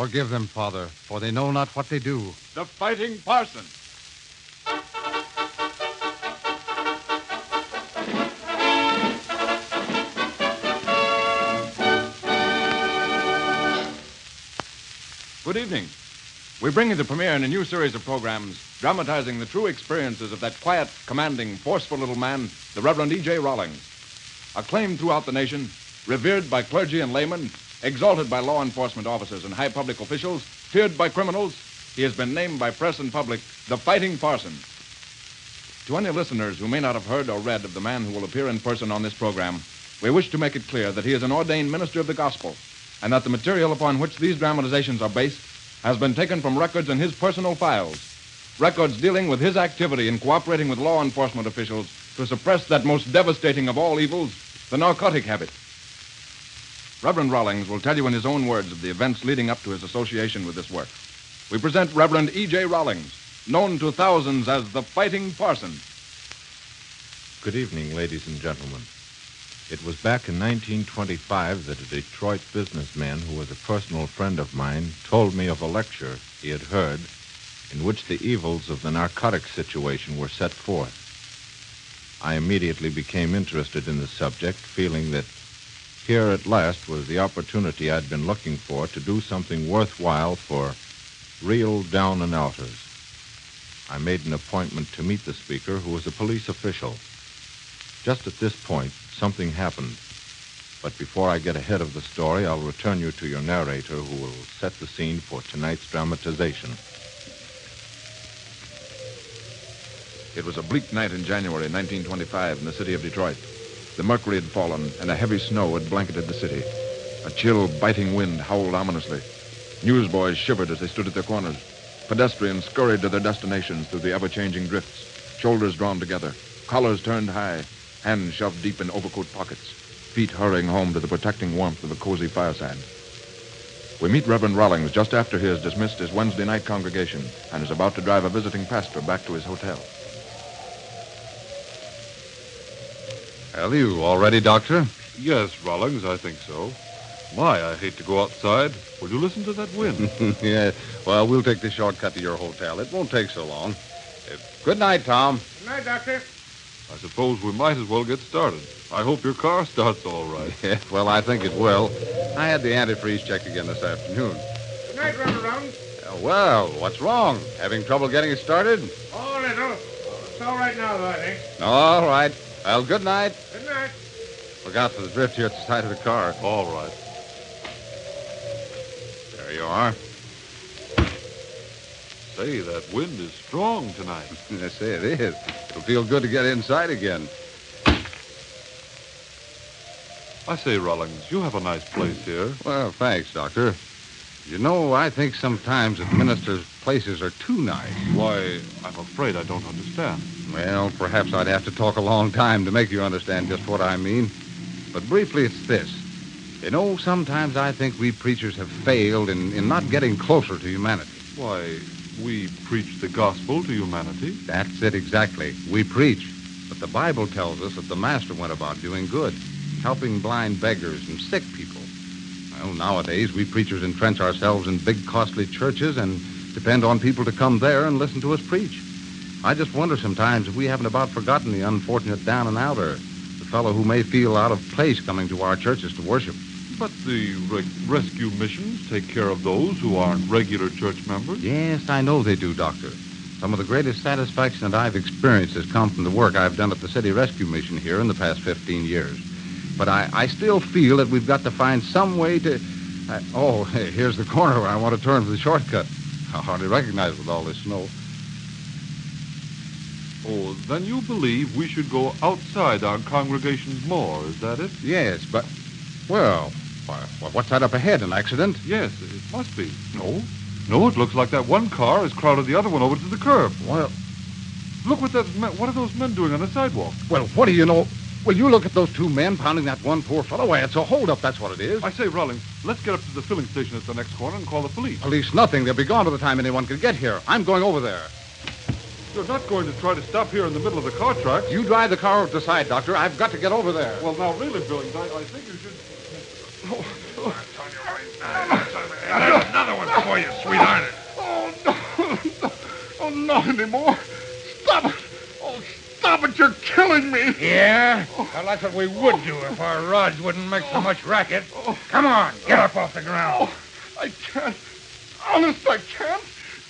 Forgive them, Father, for they know not what they do. The Fighting Parson. Good evening. We bring you the premiere in a new series of programs dramatizing the true experiences of that quiet, commanding, forceful little man, the Reverend E.J. Rawlings. Acclaimed throughout the nation, revered by clergy and laymen, exalted by law enforcement officers and high public officials, feared by criminals, he has been named by press and public the Fighting Parson. To any listeners who may not have heard or read of the man who will appear in person on this program, we wish to make it clear that he is an ordained minister of the gospel, and that the material upon which these dramatizations are based has been taken from records in his personal files, records dealing with his activity in cooperating with law enforcement officials to suppress that most devastating of all evils, the narcotic habit. Reverend Rawlings will tell you in his own words of the events leading up to his association with this work. We present Reverend E.J. Rawlings, known to thousands as the Fighting Parson. Good evening, ladies and gentlemen. It was back in 1925 that a Detroit businessman who was a personal friend of mine told me of a lecture he had heard in which the evils of the narcotics situation were set forth. I immediately became interested in the subject, feeling that here at last was the opportunity I'd been looking for to do something worthwhile for real down-and-outers. I made an appointment to meet the speaker, who was a police official. Just at this point, something happened. But before I get ahead of the story, I'll return you to your narrator, who will set the scene for tonight's dramatization. It was a bleak night in January 1925 in the city of Detroit. The mercury had fallen, and a heavy snow had blanketed the city. A chill, biting wind howled ominously. Newsboys shivered as they stood at their corners. Pedestrians scurried to their destinations through the ever-changing drifts, shoulders drawn together, collars turned high, hands shoved deep in overcoat pockets, feet hurrying home to the protecting warmth of a cozy fireside. We meet Reverend Rawlings just after he has dismissed his Wednesday night congregation and is about to drive a visiting pastor back to his hotel. Well, you all ready, Doctor? Yes, Rawlings, I think so. My, I hate to go outside. Will you listen to that wind? Yeah, well, we'll take the shortcut to your hotel. It won't take so long. Good night, Tom. Good night, Doctor. I suppose we might as well get started. I hope your car starts all right. Yeah, well, I think it will. I had the antifreeze checked again this afternoon. Good night, Reverend Rawlings. Well, what's wrong? Having trouble getting it started? Oh, a little. It's all right now, though, I think. All right. Well, good night. Good night. Look out for the drift here at the side of the car. All right. There you are. Say, that wind is strong tonight. I say it is. It'll feel good to get inside again. I say, Rawlings, you have a nice place here. Well, thanks, Doctor. You know, I think sometimes that ministers' places are too nice. Why, I'm afraid I don't understand. Well, perhaps I'd have to talk a long time to make you understand just what I mean. But briefly, it's this. You know, sometimes I think we preachers have failed in not getting closer to humanity. Why, we preach the gospel to humanity. That's it exactly. We preach. But the Bible tells us that the Master went about doing good, helping blind beggars and sick people. Well, nowadays, we preachers entrench ourselves in big, costly churches and depend on people to come there and listen to us preach. I just wonder sometimes if we haven't about forgotten the unfortunate down-and-outer, the fellow who may feel out of place coming to our churches to worship. But the rescue missions take care of those who aren't regular church members. Yes, I know they do, Doctor. Some of the greatest satisfaction that I've experienced has come from the work I've done at the City Rescue Mission here in the past 15 years. But I still feel that we've got to find some way to... hey, here's the corner where I want to turn for the shortcut. I hardly recognize it with all this snow. Oh, then you believe we should go outside our congregations more, is that it? Yes, but... Well, what's that up ahead, an accident? Yes, it must be. No, it looks like that one car has crowded the other one over to the curb. Well... Look what are those men doing on the sidewalk? Well, what do you know? Will you look at those two men pounding that one poor fellow? Why, it's a holdup, that's what it is. I say, Rawlings, let's get up to the filling station at the next corner and call the police. Police nothing. They'll be gone by the time anyone can get here. I'm going over there. You're not going to try to stop here in the middle of the car tracks. You drive the car over to the side, Doctor. I've got to get over there. Well, now, really, Billings, I think you should... There's another one for you, sweetheart. Oh, no. Oh, not anymore. Stop it. Oh, stop it. You're killing me. Yeah? Well, that's what we would do if our rods wouldn't make so much racket. Come on, get up off the ground. Oh, I can't. Honest, I can't.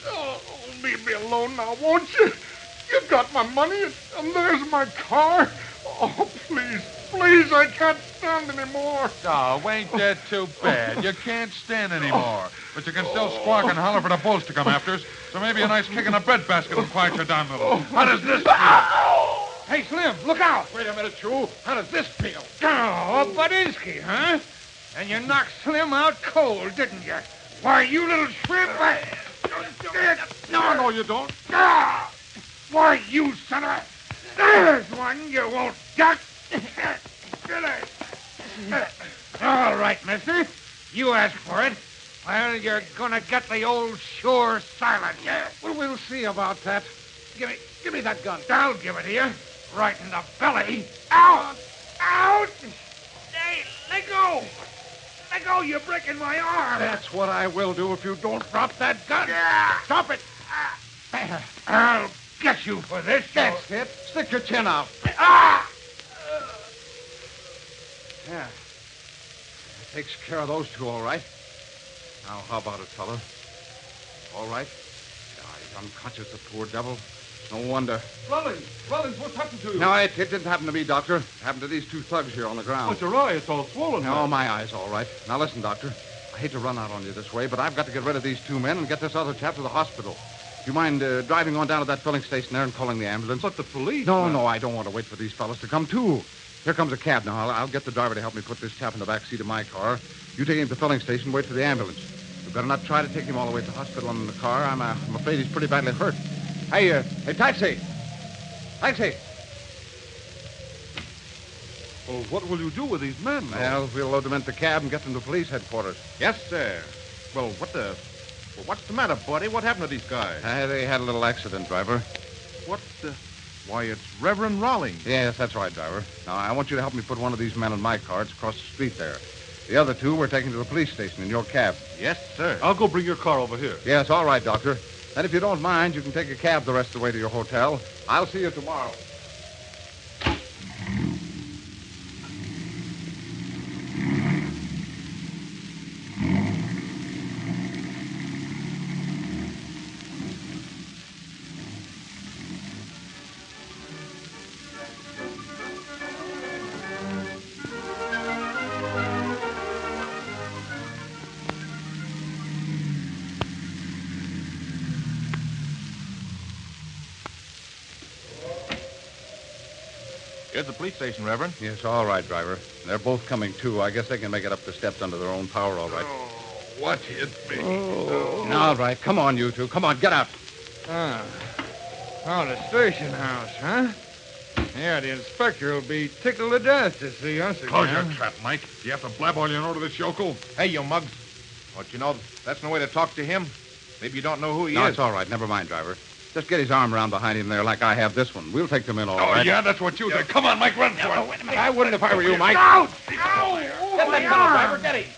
Oh, leave me alone now, won't you? You got my money, and there's my car. Oh, please, please, I can't stand anymore. Oh, ain't that too bad? You can't stand anymore. But you can still squawk and holler for the bulls to come after us. So maybe a nice kick in the breadbasket will quiet you down a little. How does this feel? Hey, Slim, look out. Wait a minute, Chew. How does this feel? Oh, Budinsky, huh? And you knocked Slim out cold, didn't you? Why, you little shrimp. No, you don't. Why, you son of a... There's one you won't duck. All right, mister. You asked for it. Well, you're gonna get the old sure silent. Well, we'll see about that. Give me that gun. I'll give it to you. Right in the belly. Out! Out! Hey, let go! Let go, you're breaking my arm. That's what I will do if you don't drop that gun. Stop it. I'll get you for this. That's it. Stick your chin out. Ah! Yeah. Takes care of those two, all right. Now, how about it, fella? All right? Yeah, he's unconscious, the poor devil. No wonder. Rollins, what's happened to you? No, it didn't happen to me, Doctor. It happened to these two thugs here on the ground. But your eye, it's all swollen. No, my eye's all right. Now, listen, Doctor. I hate to run out on you this way, but I've got to get rid of these two men and get this other chap to the hospital. Do you mind driving on down to that filling station there and calling the ambulance? But the police... No, I don't want to wait for these fellas to come, too. Here comes a cab now. I'll get the driver to help me put this chap in the back seat of my car. You take him to the filling station, wait for the ambulance. You better not try to take him all the way to the hospital in the car. I'm afraid he's pretty badly hurt. Hey, taxi! Taxi! Well, what will you do with these men? Well, we'll load them into the cab and get them to police headquarters. Yes, sir. Well, what's the matter, buddy? What happened to these guys? They had a little accident, driver. Why, it's Reverend Rawlings. Yes, that's right, driver. Now, I want you to help me put one of these men in my car. It's across the street there. The other two we're taking to the police station in your cab. Yes, sir. I'll go bring your car over here. Yes, all right, Doctor. Then if you don't mind, you can take a cab the rest of the way to your hotel. I'll see you tomorrow. Here's the police station, Reverend. Yes, all right, driver. They're both coming, too. I guess they can make it up the steps under their own power, all right. What hit me? All right, come on, you two. Come on, get out. Oh, the station house, huh? Yeah, the inspector will be tickled to death to see us again. Close your trap, Mike. Do you have to blab all you know to this yokel? Hey, you mugs. Don't you know that's no way to talk to him? Maybe you don't know who he No, is. it's all right. Never mind, driver. Just get his arm around behind him there like I have this one. We'll take them in all right. Yeah, that's what you said. Come on, Mike, run for it. Wait a minute. I wouldn't if I were you, Mike. Out! Get that fellow, driver. Get him.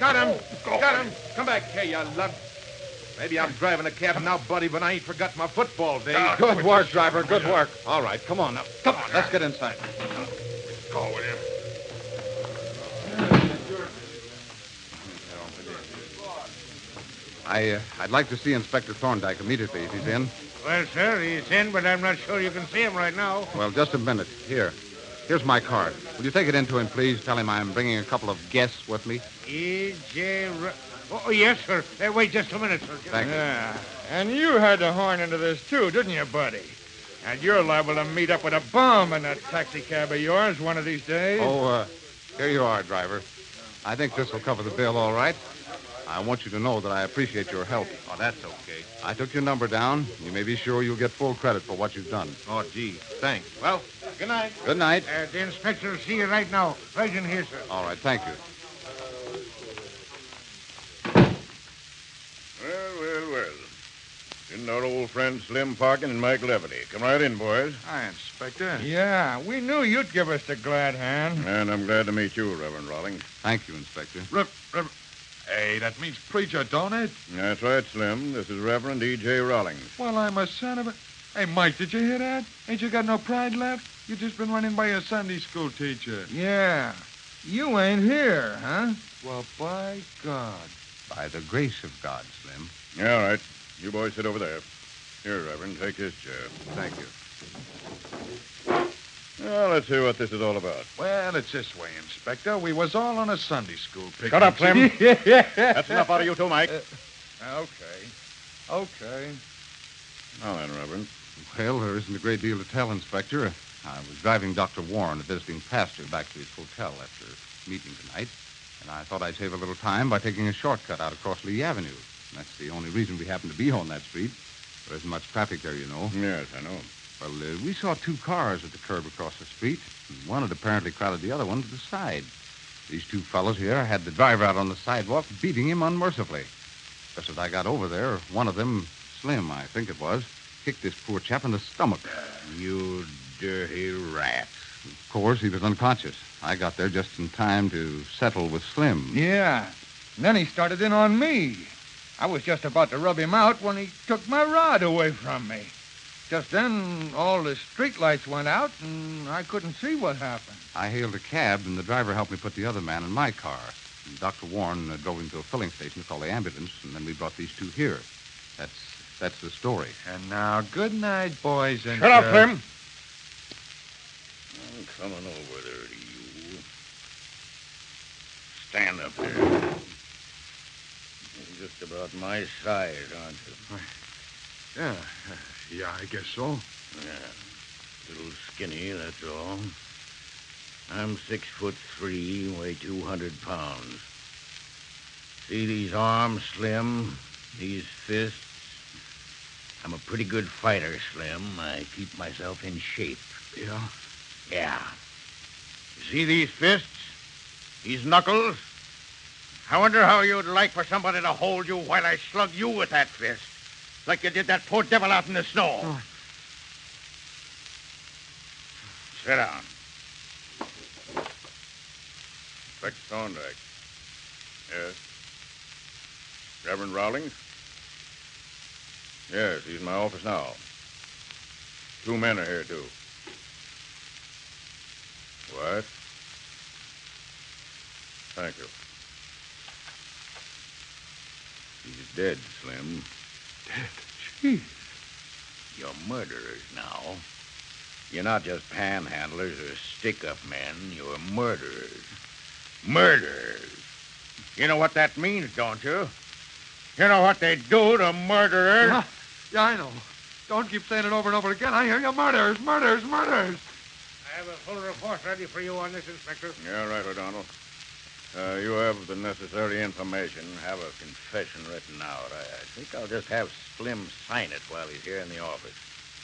Got him. Got him. Come back here, you lug. Maybe I'm driving a cab now, buddy, but I ain't forgot my football days. Good work, driver. Good work. All right, come on now. Come on, let's get inside. Go with him. I'd like to see Inspector Thorndyke immediately if he's in. Well, sir, he's in, but I'm not sure you can see him right now. Well, just a minute. Here's my card. Will you take it into him, please? Tell him I'm bringing a couple of guests with me. E.J. Oh, yes, sir. Wait just a minute, sir. Thank you. Yeah. And you had to horn into this, too, didn't you, buddy? And you're liable to meet up with a bomb in that taxicab of yours one of these days. Oh, here you are, driver. I think this will cover the bill, all right? I want you to know that I appreciate your help. Oh, that's okay. I took your number down. You may be sure you'll get full credit for what you've done. Oh, gee, thanks. Well, good night. Good night. The inspector will see you right now. Right in here, sir. All right, thank you. Well. Isn't our old friend Slim Parkin and Mike Levity? Come right in, boys. Hi, Inspector. Yeah, we knew you'd give us the glad hand. And I'm glad to meet you, Reverend Rawlings. Thank you, Inspector. Hey, that means preacher, don't it? That's right, Slim. This is Reverend E.J. Rawlings. Well, I'm a son of a... Hey, Mike, did you hear that? Ain't you got no pride left? You just been running by your Sunday school teacher. Yeah. You ain't here, huh? Well, by God. By the grace of God, Slim. Yeah, all right. You boys sit over there. Here, Reverend, take this chair. Thank you. Well, let's hear what this is all about. Well, it's this way, Inspector. We was all on a Sunday school picnic. Shut up, Slim. That's enough out of you two, Mike. Okay. Now then, Reverend. Well, there isn't a great deal to tell, Inspector. I was driving Dr. Warren, a visiting pastor, back to his hotel after meeting tonight, and I thought I'd save a little time by taking a shortcut out across Lee Avenue. That's the only reason we happen to be on that street. There isn't much traffic there, you know. Yes, I know. Well, we saw two cars at the curb across the street. And one had apparently crowded the other one to the side. These two fellows here had the driver out on the sidewalk, beating him unmercifully. Just as I got over there, one of them, Slim, I think it was, kicked this poor chap in the stomach. You dirty rat. Of course, he was unconscious. I got there just in time to settle with Slim. Yeah. And then he started in on me. I was just about to rub him out when he took my rod away from me. Just then, all the streetlights went out, and I couldn't see what happened. I hailed a cab, and the driver helped me put the other man in my car. And Dr. Warren drove him to a filling station to call the ambulance, and then we brought these two here. That's the story. And now, good night, boys and Shut up, girls. Slim. I'm coming over there to you. Stand up there. You're just about my size, aren't you? Yeah, I guess so. Yeah. Little skinny, that's all. I'm 6'3", weigh 200 pounds. See these arms, Slim? These fists? I'm a pretty good fighter, Slim. I keep myself in shape. Yeah? Yeah. You see these fists? These knuckles? I wonder how you'd like for somebody to hold you while I slug you with that fist. Like you did that poor devil out in the snow. Oh. Sit down. Inspector Thorndyke. Yes. Reverend Rawlings? Yes, he's in my office now. 2 men are here, too. What? Thank you. He's dead, Slim. Dead? Gee. You're murderers now. You're not just panhandlers or stick-up men. You're murderers. Murderers. You know what that means, don't you? You know what they do to murderers? Yeah, I know. Don't keep saying it over and over again. I hear you. Murders, murders, murders. I have a full report ready for you on this, Inspector. Yeah, right, O'Donnell. You have the necessary information. Have a confession written out. I think I'll just have Slim sign it while he's here in the office.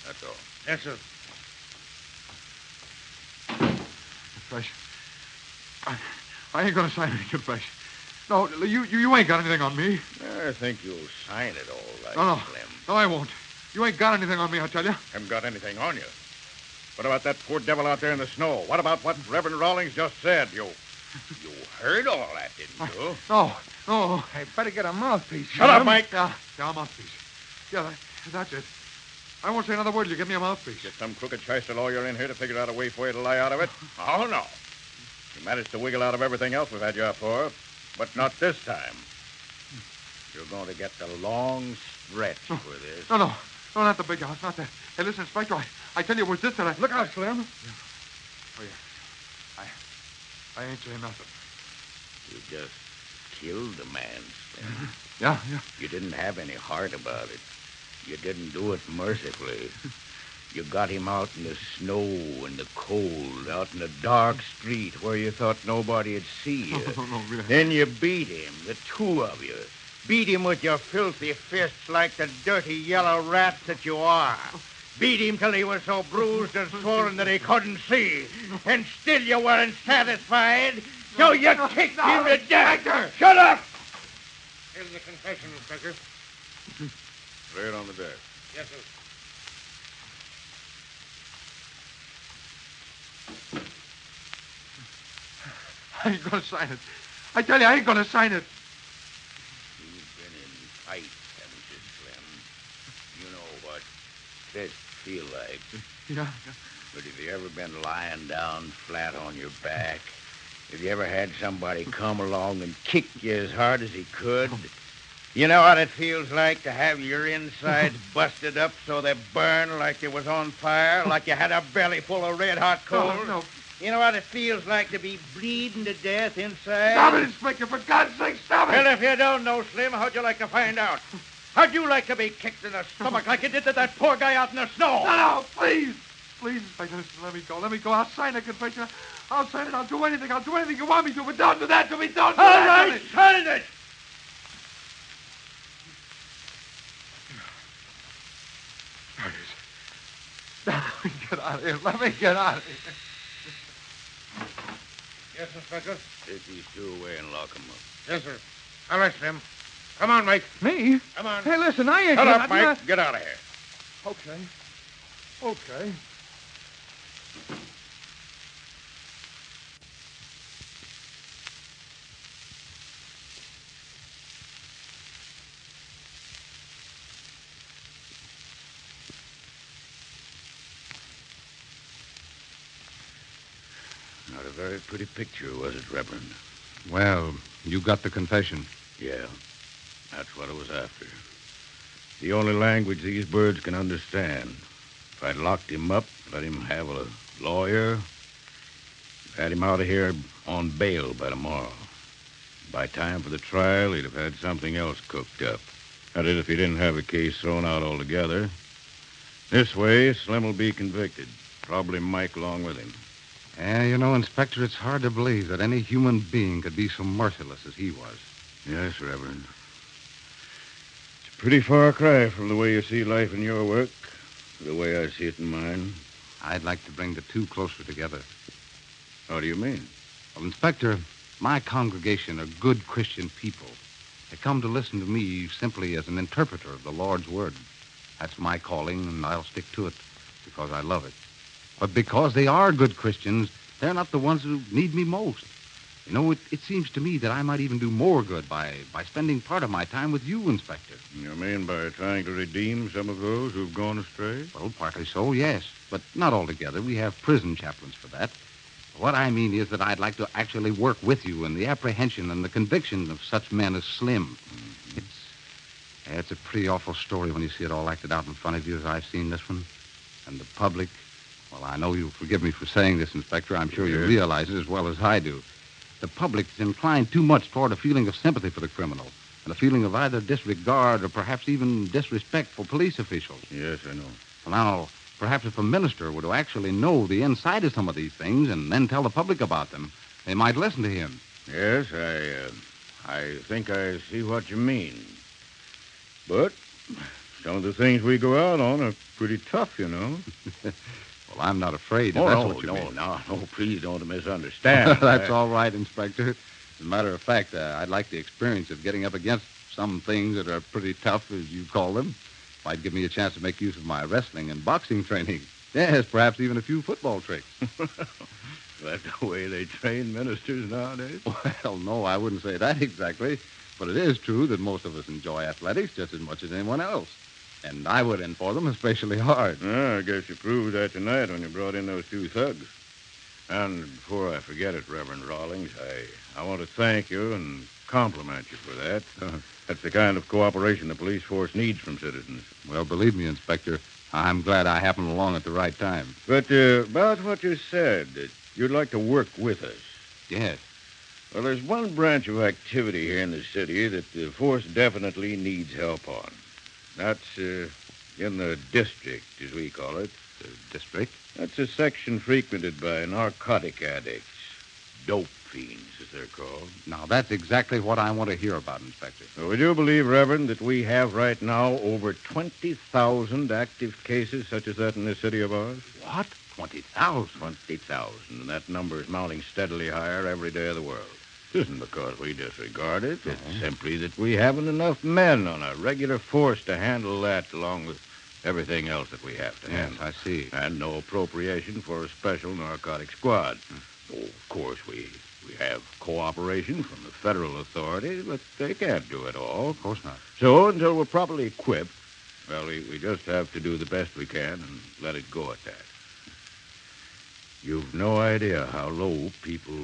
That's all. Yes, sir. Confession. I ain't gonna sign any confession. No, you ain't got anything on me. I think you'll sign it all right, No. Slim. No, I won't. You ain't got anything on me, I tell you. Haven't got anything on you. What about that poor devil out there in the snow? What about what Reverend Rawlings just said? You heard all that, didn't you? No. I better get a mouthpiece. Shut up, Slim. Mike. Yeah, a mouthpiece. Yeah, that's it. I won't say another word. You give me a mouthpiece. Get some crooked shyster lawyer in here to figure out a way for you to lie out of it? Oh, no. You managed to wiggle out of everything else we've had you up for, but not this time. You're going to get the long stretch for this. No, not the big house, not that. Hey, listen, Inspector, I tell you, it was this that I... Look out, Slim. Yeah. Oh, yeah. I ain't saying nothing. You just killed a man, Slim. Yeah. You didn't have any heart about it. You didn't do it mercifully. You got him out in the snow and the cold, out in the dark street where you thought nobody'd see you. No, really. Then you beat him, the two of you. Beat him with your filthy fists like the dirty yellow rats that you are. Beat him till he was so bruised and swollen that he couldn't see. And still you weren't satisfied, so you kicked him to death. Shut up! Here's the confession, Inspector. Lay it on the desk. Yes, sir. I ain't gonna sign it. I tell you, I ain't gonna sign it. Yeah. But have you ever been lying down flat on your back? Have you ever had somebody come along and kick you as hard as he could? You know what it feels like to have your insides busted up so they burn like you was on fire, like you had a belly full of red-hot coals? No. You know what it feels like to be bleeding to death inside? Stop it, Inspector. For God's sake, stop it. Well, if you don't know, Slim, how'd you like to find out? How'd you like to be kicked in the stomach like you did to that poor guy out in the snow? No, please. Please, Inspector, listen, let me go. Let me go. I'll sign a confession. I'll sign it. I'll do anything. I'll do anything you want me to, but don't do that to me. Don't do that to me. Sign it! Get out of here. Let me get out of here. Yes, Inspector? Take these two away and lock them up. Yes, sir. All right, Slim. Come on, Mike. Me? Come on. Hey, listen, I ain't... Shut up, I'm Mike. not- Get out of here. Okay. Okay. Not a very pretty picture, was it, Reverend? Well, you got the confession. Yeah, that's what I was after. The only language these birds can understand. If I'd locked him up, let him have a lawyer, had him out of here on bail by tomorrow. By time for the trial, he'd have had something else cooked up. That is, if he didn't have a case thrown out altogether. This way, Slim will be convicted. Probably Mike along with him. Yeah, you know, Inspector, it's hard to believe that any human being could be so merciless as he was. Yes, Reverend. It's a pretty far cry from the way you see life in your work to the way I see it in mine. I'd like to bring the two closer together. How do you mean? Well, Inspector, my congregation are good Christian people. They come to listen to me simply as an interpreter of the Lord's Word. That's my calling, and I'll stick to it because I love it. But because they are good Christians, they're not the ones who need me most. You know, it seems to me that I might even do more good by spending part of my time with you, Inspector. You mean by trying to redeem some of those who've gone astray? Well, partly so, yes. But not altogether. We have prison chaplains for that. What I mean is that I'd like to actually work with you in the apprehension and the conviction of such men as Slim. It's a pretty awful story when you see it all acted out in front of you as I've seen this one. And the public, well, I know you'll forgive me for saying this, Inspector. I'm sure you realize it as well as I do. The public's inclined too much toward a feeling of sympathy for the criminal and a feeling of either disregard or perhaps even disrespect for police officials. Yes, I know. Well, now, perhaps if a minister were to actually know the inside of some of these things and then tell the public about them, they might listen to him. Yes, I think I see what you mean. But some of the things we go out on are pretty tough, you know. Well, I'm not afraid. Oh, If that's no, what you mean. no, please don't misunderstand. That's all right, Inspector. As a matter of fact, I'd like the experience of getting up against some things that are pretty tough, as you call them. Might give me a chance to make use of my wrestling and boxing training. Yes, perhaps even a few football tricks. That's the way they train ministers nowadays. Well, no, I wouldn't say that exactly. But it is true that most of us enjoy athletics just as much as anyone else. And I would in for them especially hard. I guess you proved that tonight when you brought in those two thugs. And before I forget it, Reverend Rawlings, I want to thank you and compliment you for that. That's the kind of cooperation the police force needs from citizens. Well, believe me, Inspector, I'm glad I happened along at the right time. But about what you said, that you'd like to work with us. Yes. Well, there's one branch of activity here in the city that the force definitely needs help on. That's in the district, as we call it. The district? That's a section frequented by narcotic addicts. Dope fiends, as they're called. Now, that's exactly what I want to hear about, Inspector. So we do believe, Reverend, that we have right now over 20,000 active cases such as that in this city of ours. What? 20,000? 20,000, and that number is mounting steadily higher every day of the world. It isn't because we disregard it. It's simply that we haven't enough men on a regular force to handle that along with everything else that we have to handle. Yes, I see. And no appropriation for a special narcotic squad. Oh, of course, we have cooperation from the federal authorities, but they can't do it all. Of course not. So until we're properly equipped, well, we just have to do the best we can and let it go at that. You've no idea how low people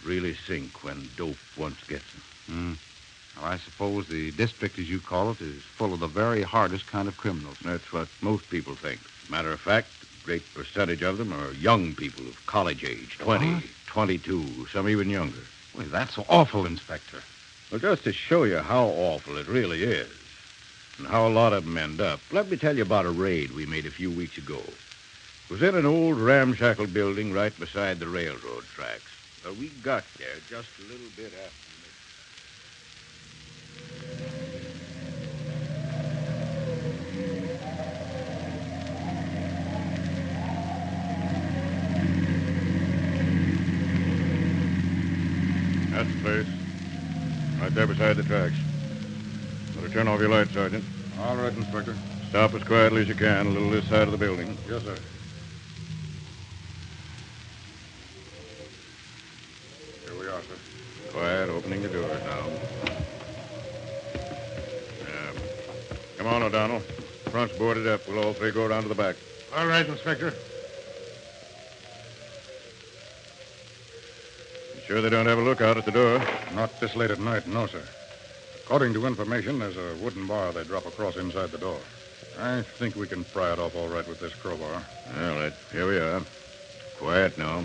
really sink when dope once gets them. Well, I suppose the district, as you call it, is full of the very hardest kind of criminals. That's what most people think. Matter of fact, a great percentage of them are young people of college age, 20, 22, some even younger. Well, that's awful, Inspector. Well, just to show you how awful it really is and how a lot of them end up, let me tell you about a raid we made a few weeks ago. It was in an old ramshackle building right beside the railroad tracks. We got there just a little bit after That's the place. Right there beside the tracks. Better turn off your light, Sergeant. All right, Inspector. Stop as quietly as you can, a little this side of the building. Yes, sir. Here we are, sir. Quiet, opening the doors now. Come on, O'Donnell. Front's boarded up. We'll all three go around to the back. All right, Inspector. You sure they don't have a lookout at the door? Not this late at night, no, sir. According to information, there's a wooden bar they drop across inside the door. I think we can pry it off all right with this crowbar. All right, here we are. Quiet now.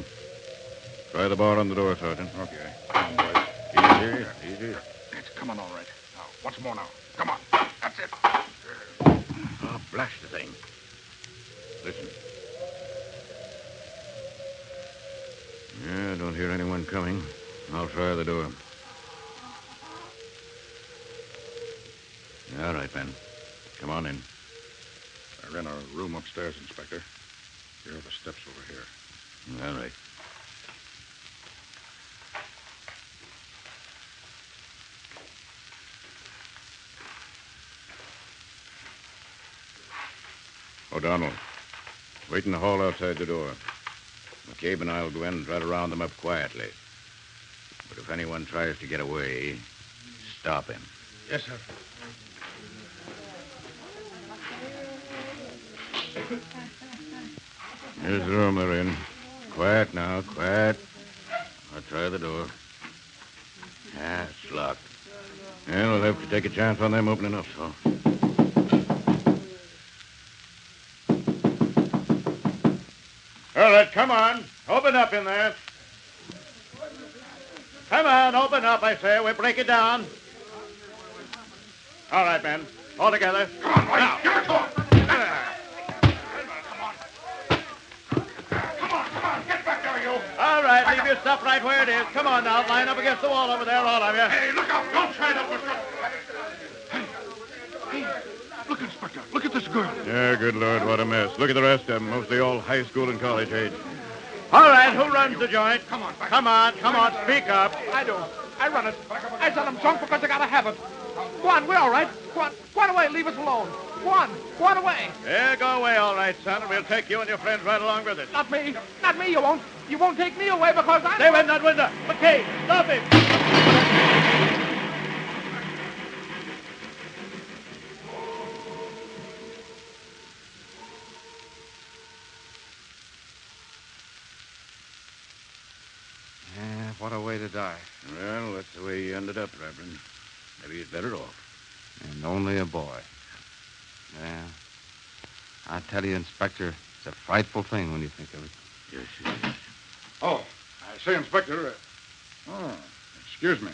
Try the bar on the door, Sergeant. Okay. Come on, boys. Easy. It's coming all right. Now, once more now. Come on. That's it. Oh, blast the thing. Listen. Yeah, I don't hear anyone coming. I'll try the door. All right, Ben. Come on in. They're in a room upstairs, Inspector. Here are the steps over here. All right. O'Donnell, wait in the hall outside the door. McCabe and I'll go in and try to round them up quietly. But if anyone tries to get away, stop him. Yes, sir. Here's the room they're in. Quiet now, quiet. I'll try the door. Ah, it's locked. Yeah, we'll have to take a chance on them opening up, so. All right, come on. Open up in there. Come on, open up, I say. We'll break it down. All right, men. All together. Come on, boys. Give it to him. Come on. Get back there, you. All right, leave your stuff right where it is. Come on now, line up against the wall over there, all of you. Hey, look out. Don't try to push up. Hey, look, Inspector. Look at this girl. Yeah, good Lord, what a mess. Look at the rest of them, mostly all high school and college age. All right, who runs the joint? Come on, back. Come on, speak up. I do. I run it. I sell them junk because I gotta have it. Go on, we're all right. Go on away, leave us alone. Go on away. Yeah, go away, all right, son, and we'll take you and your friends right along with us. Not me, you won't. You won't take me away because I'm... Stay with that window. McCabe, stop him. What a way to die. Well, that's the way he ended up, Reverend. Maybe he's better off. And only a boy. Yeah. I tell you, Inspector, it's a frightful thing when you think of it. Yes, it is. Oh, I say, Inspector. Excuse me.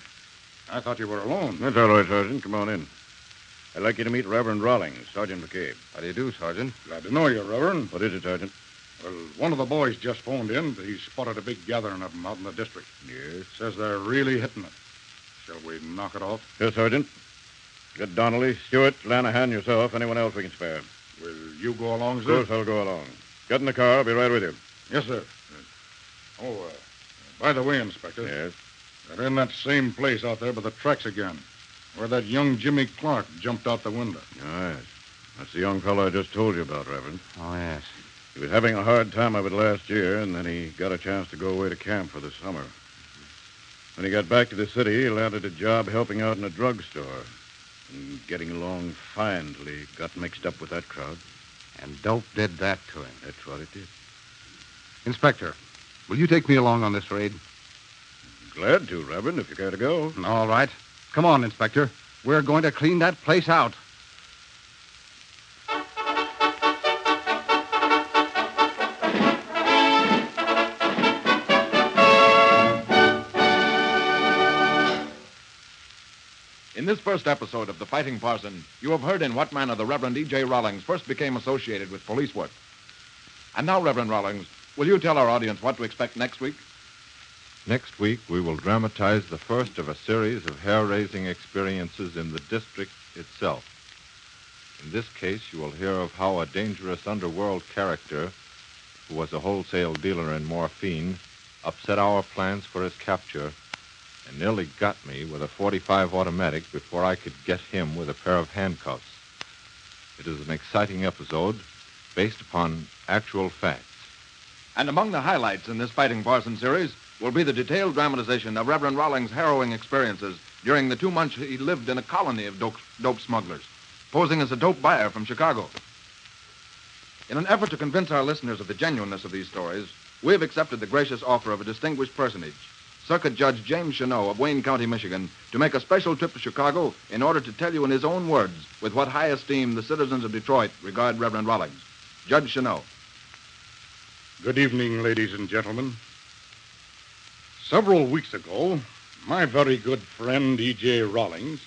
I thought you were alone. That's all right, Sergeant. Come on in. I'd like you to meet Reverend Rawlings, Sergeant McCabe. How do you do, Sergeant? Glad to know you, Reverend. What is it, Sergeant? Well, one of the boys just phoned in that he's spotted a big gathering of them out in the district. Yes. Says they're really hitting it. Shall we knock it off? Yes, Sergeant. Get Donnelly, Stewart, Lanahan, yourself, anyone else we can spare. Will you go along, Of sir? course, I'll go along. Get in the car. I'll be right with you. Yes, sir. Oh, by the way, Inspector. Yes. They're in that same place out there by the tracks again, where that young Jimmy Clark jumped out the window. Oh, yes. That's the young fellow I just told you about, Reverend. Oh, yes. He was having a hard time of it last year, and then he got a chance to go away to camp for the summer. When he got back to the city, he landed a job helping out in a drugstore. And getting along fine till he got mixed up with that crowd. And dope did that to him. That's what it did. Inspector, Will you take me along on this raid? Glad to, Reverend, if you care to go. All right. Come on, Inspector. We're going to clean that place out. In this first episode of The Fighting Parson, you have heard in what manner the Reverend E.J. Rawlings first became associated with police work. And now, Reverend Rawlings, will you tell our audience what to expect next week? Next week, we will dramatize the first of a series of hair-raising experiences in the district itself. In this case, you will hear of how a dangerous underworld character, who was a wholesale dealer in morphine, upset our plans for his capture and nearly got me with a .45 automatic before I could get him with a pair of handcuffs. It is an exciting episode based upon actual facts. And among the highlights in this Fighting Parson series will be the detailed dramatization of Reverend Rawlings' harrowing experiences during the 2 months he lived in a colony of dope smugglers, posing as a dope buyer from Chicago. In an effort to convince our listeners of the genuineness of these stories, we have accepted the gracious offer of a distinguished personage, Circuit Judge James Cheneau of Wayne County, Michigan, to make a special trip to Chicago in order to tell you in his own words with what high esteem the citizens of Detroit regard Reverend Rawlings. Judge Cheneau. Good evening, ladies and gentlemen. Several weeks ago, my very good friend E.J. Rawlings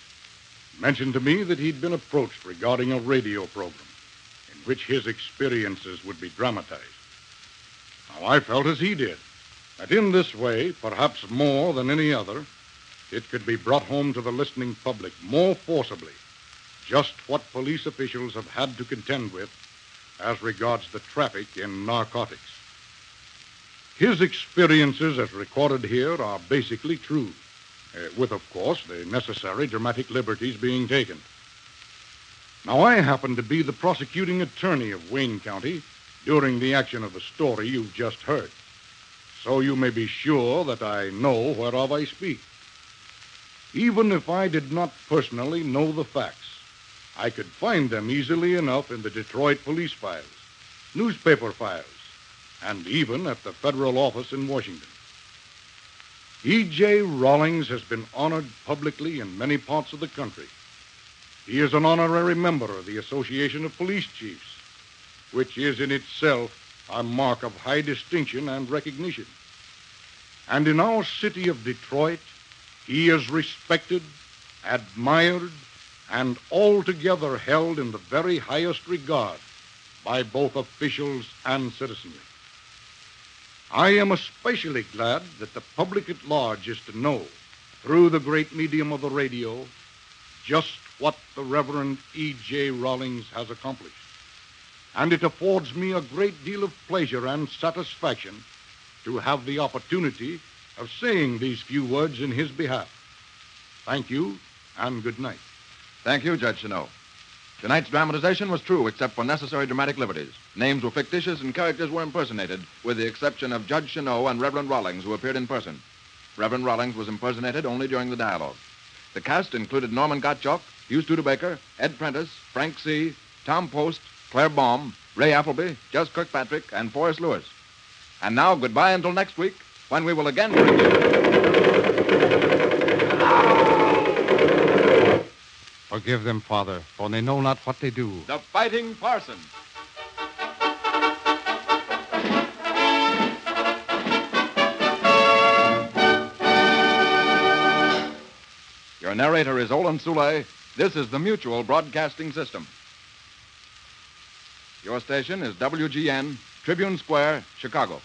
mentioned to me that he'd been approached regarding a radio program in which his experiences would be dramatized. Now, I felt as he did, that in this way, perhaps more than any other, it could be brought home to the listening public more forcibly just what police officials have had to contend with as regards the traffic in narcotics. His experiences, as recorded here, are basically true, with, of course, the necessary dramatic liberties being taken. Now, I happen to be the prosecuting attorney of Wayne County during the action of the story you've just heard, so you may be sure that I know whereof I speak. Even if I did not personally know the facts, I could find them easily enough in the Detroit police files, newspaper files, and even at the federal office in Washington. E.J. Rawlings has been honored publicly in many parts of the country. He is an honorary member of the Association of Police Chiefs, which is in itself a mark of high distinction and recognition. And in our city of Detroit, he is respected, admired, and altogether held in the very highest regard by both officials and citizenry. I am especially glad that the public at large is to know, through the great medium of the radio, just what the Reverend E.J. Rawlings has accomplished. And it affords me a great deal of pleasure and satisfaction to have the opportunity of saying these few words in his behalf. Thank you, and good night. Thank you, Judge Cheneau. Tonight's dramatization was true, except for necessary dramatic liberties. Names were fictitious and characters were impersonated, with the exception of Judge Cheneau and Reverend Rawlings, who appeared in person. Reverend Rawlings was impersonated only during the dialogue. The cast included Norman Gottschalk, Hugh Studebaker, Ed Prentice, Frank C., Tom Post, Claire Baum, Ray Appleby, Jess Kirkpatrick, and Forrest Lewis. And now, goodbye until next week, when we will again bring you... Forgive them, Father, for they know not what they do. The Fighting Parson. Your narrator is Olin Soule. This is the Mutual Broadcasting System. Your station is WGN, Tribune Square, Chicago.